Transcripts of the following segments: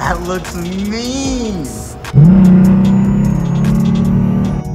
that looks mean.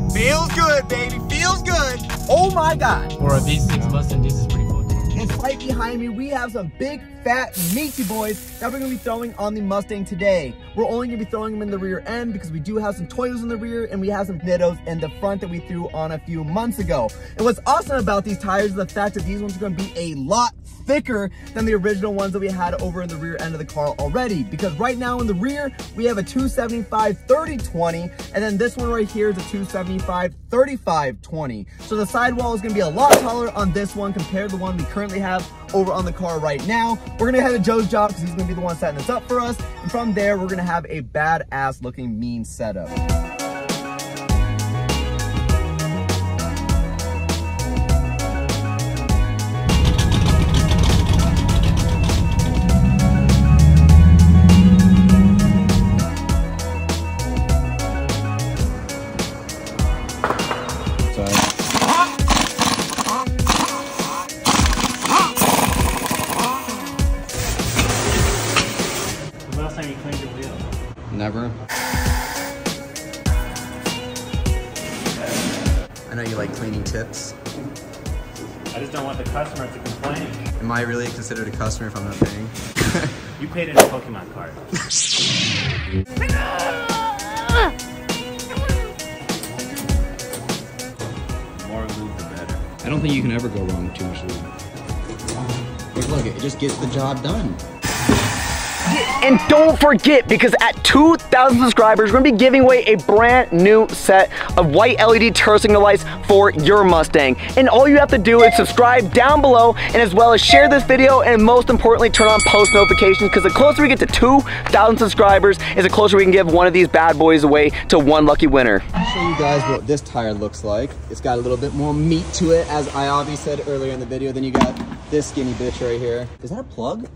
Feels good, baby, feels good. Oh my God. For a V6 Mustang, this is pretty cool. And right behind me, we have some big, fat, meaty boys that we're gonna be throwing on the Mustang today. We're only gonna be throwing them in the rear end because we do have some Toyos in the rear and we have some Nittos in the front that we threw on a few months ago. And what's awesome about these tires is the fact that these ones are gonna be a lot thicker than the original ones that we had over in the rear end of the car already. Because right now in the rear, we have a 275/30/20, and then this one right here is a 275/35/20. So the sidewall is gonna be a lot taller on this one compared to the one we currently have over on the car right now. We're gonna head to Joe's job because he's gonna be the one setting this up for us. And from there, we're gonna have a badass looking mean setup. Never. I know you like cleaning tips. I just don't want the customer to complain. Am I really considered a customer if I'm not paying? You paid in a Pokemon card. More lube the better. I don't think you can ever go wrong with too much lube. Look, it just gets the job done. And don't forget, because at 2,000 subscribers, we're gonna be giving away a brand new set of white LED turn signal lights for your Mustang. And all you have to do is subscribe down below, and as well as share this video, and most importantly, turn on post notifications, because the closer we get to 2,000 subscribers, is the closer we can give one of these bad boys away to one lucky winner. I'll show you guys what this tire looks like. It's got a little bit more meat to it, as I obviously said earlier in the video. Then you got this skinny bitch right here. Is that a plug?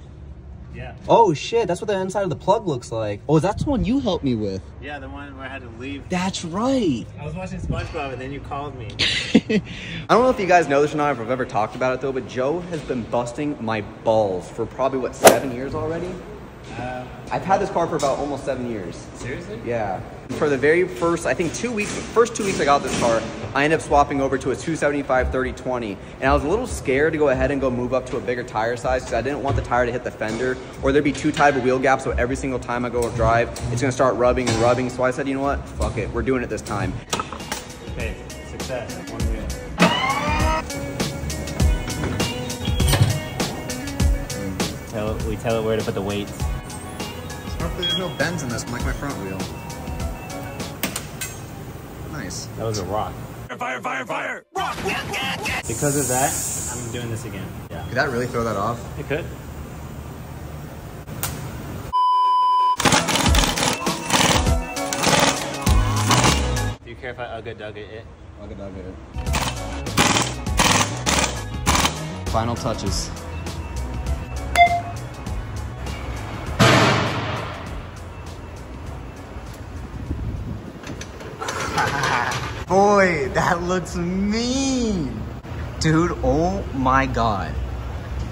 Yeah. Oh shit, that's what the inside of the plug looks like. Oh, that's the one you helped me with. Yeah, the one where I had to leave. That's right. I was watching SpongeBob and then you called me. I don't know if you guys know this or not, if I've ever talked about it though, but Joe has been busting my balls for probably, what, 7 years already? I've had this car for about almost 7 years. Seriously? Yeah. For the very first, I think first two weeks I got this car, I ended up swapping over to a 275/30/20. And I was a little scared to go ahead and go move up to a bigger tire size because I didn't want the tire to hit the fender or there'd be too tight of a wheel gap, so every single time I go drive, it's gonna start rubbing and rubbing. So I said, you know what, fuck it, we're doing it this time. Okay, success, one wheel. We tell it where to put the weights. Hopefully there's no bends in this, like my front wheel. Nice. That was a rock. Fire, fire, fire! Rock! Because of that, I'm doing this again. Yeah. Could that really throw that off? It could. Do you care if I ugga-dugga it? Ugga-dugga it. Final touches. Boy, that looks mean. Dude, oh my God.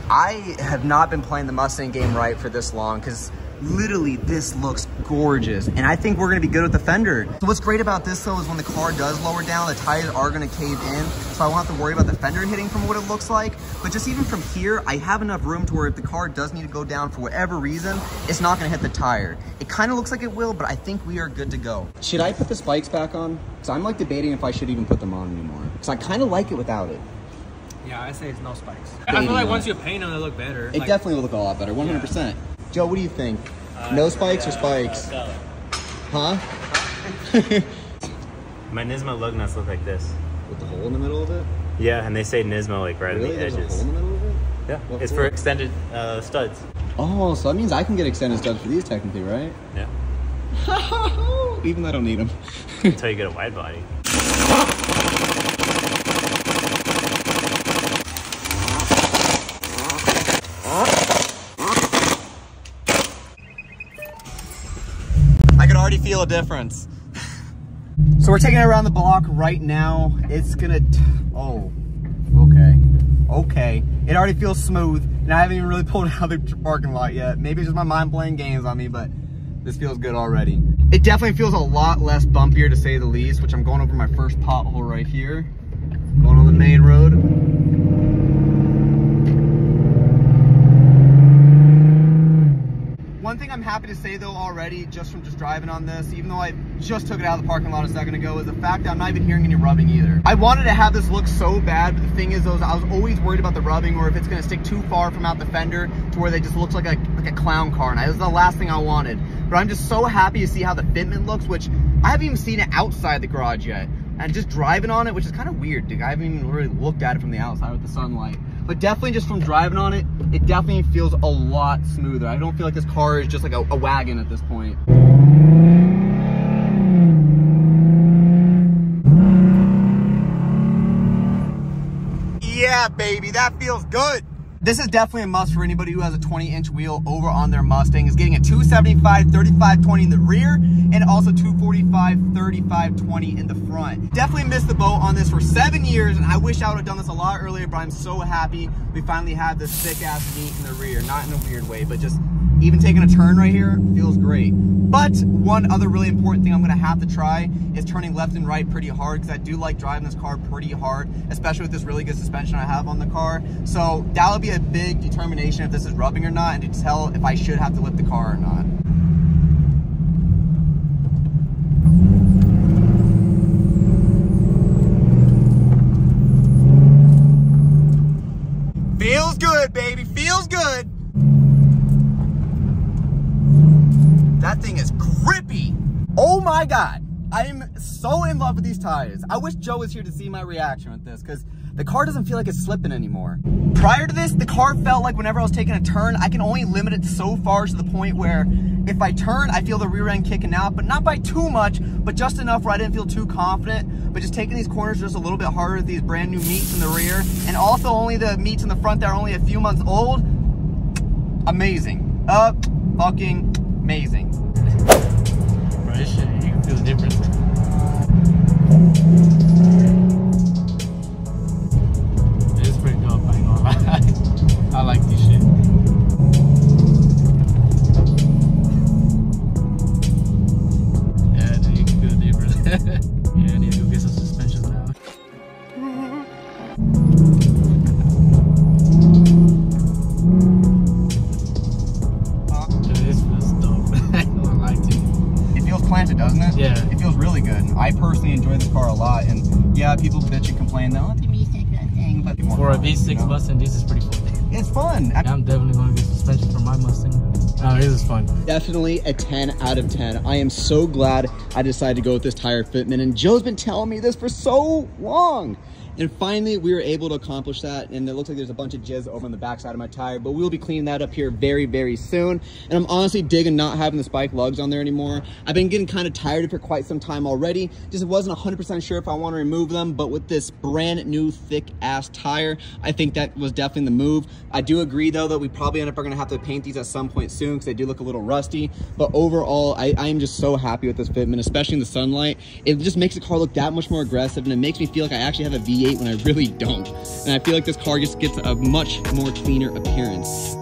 I have not been playing the Mustang game right for this long because literally this looks gorgeous. And I think we're gonna be good with the fender. So what's great about this though is when the car does lower down, the tires are gonna cave in. So I won't have to worry about the fender hitting from what it looks like. But just even from here, I have enough room to where if the car does need to go down for whatever reason, it's not gonna hit the tire. It kind of looks like it will, but I think we are good to go. Should I put the spikes back on? Because I'm like debating if I should even put them on anymore. Because I kind of like it without it. Yeah, I say it's no spikes. I feel like once you paint them, they look better. It definitely will look a lot better, 100%. Yeah. Joe, what do you think? No spikes or spikes? Huh? My Nismo lug nuts look like this. With the hole in the middle of it? Yeah, and they say Nismo like right on the edges. There's a hole in the middle of it? Yeah, it's for extended studs. Oh, so that means I can get extended studs for these technically, right? Yeah. Even though I don't need them. Until you get a wide body. I can already feel a difference. So we're taking it around the block right now. It's gonna, oh, okay. Okay, it already feels smooth, and I haven't even really pulled out of the parking lot yet. Maybe it's just my mind playing games on me, but This feels good already. It definitely feels a lot less bumpier to say the least, which I'm going over my first pothole right here. Going on the main road. One thing I'm happy to say though already, just from driving on this, even though I just took it out of the parking lot a second ago, is the fact that I'm not even hearing any rubbing either. I wanted to have this look so bad, but the thing is, I was always worried about the rubbing, or if it's gonna stick too far from out the fender to where they just looks like a clown car, and that was the last thing I wanted. But I'm just so happy to see how the fitment looks, which I haven't even seen it outside the garage yet. And just driving on it, which is kind of weird, dude. I haven't even really looked at it from the outside with the sunlight. But definitely just from driving on it, it definitely feels a lot smoother. I don't feel like this car is just like a wagon at this point. Yeah, baby, that feels good. This is definitely a must for anybody who has a 20-inch wheel over on their Mustang. Is getting a 275 35/20 in the rear and also 245 35/20 in the front. Definitely missed the boat on this for 7 years, and I wish I would have done this a lot earlier, but I'm so happy we finally have this thick ass meat in the rear. Not in a weird way, but just even taking a turn right here feels great. But one other really important thing I'm gonna have to try is turning left and right pretty hard, because I do like driving this car pretty hard, especially with this really good suspension I have on the car. So that'll be a big determination if this is rubbing or not, and to tell if I should have to lift the car or not. Feels good, baby, feels good. That thing is grippy. Oh my God. I am so in love with these tires. I wish Joe was here to see my reaction with this, because the car doesn't feel like it's slipping anymore. Prior to this, the car felt like whenever I was taking a turn, I can only limit it so far to the point where if I turn, I feel the rear end kicking out, but not by too much, but just enough where I didn't feel too confident. But just taking these corners just a little bit harder with these brand new meats in the rear, and also only the meats in the front that are only a few months old, amazing. Fucking amazing. Bro, this shit, you can feel the difference. It's pretty dope, I ain't gonna lie. I like this shit. Yeah, dude, you can feel the difference. Yeah, I need to go get some suspension now. Planted, doesn't it? Yeah. It feels really good. I personally enjoy this car a lot, and yeah, people bitch and complain that, oh, the V6 that thing, but for a V6 Mustang, this is pretty fun. It's fun. I'm definitely going to get suspension for my Mustang. Oh, this is fun. Definitely a 10 out of 10. I am so glad I decided to go with this tire fitment, and Joe's been telling me this for so long. And finally, we were able to accomplish that. And it looks like there's a bunch of jizz over on the backside of my tire, but we'll be cleaning that up here very, very soon. And I'm honestly digging not having the spike lugs on there anymore. I've been getting kind of tired of it for quite some time already. Just wasn't 100% sure if I want to remove them, but with this brand new thick ass tire, I think that was definitely the move. I do agree though that we probably end up going to have to paint these at some point soon, because they do look a little rusty. But overall, I am just so happy with this fitment, especially in the sunlight. It just makes the car look that much more aggressive, and it makes me feel like I actually have a V8 when I really don't. And I feel like this car just gets a much more cleaner appearance.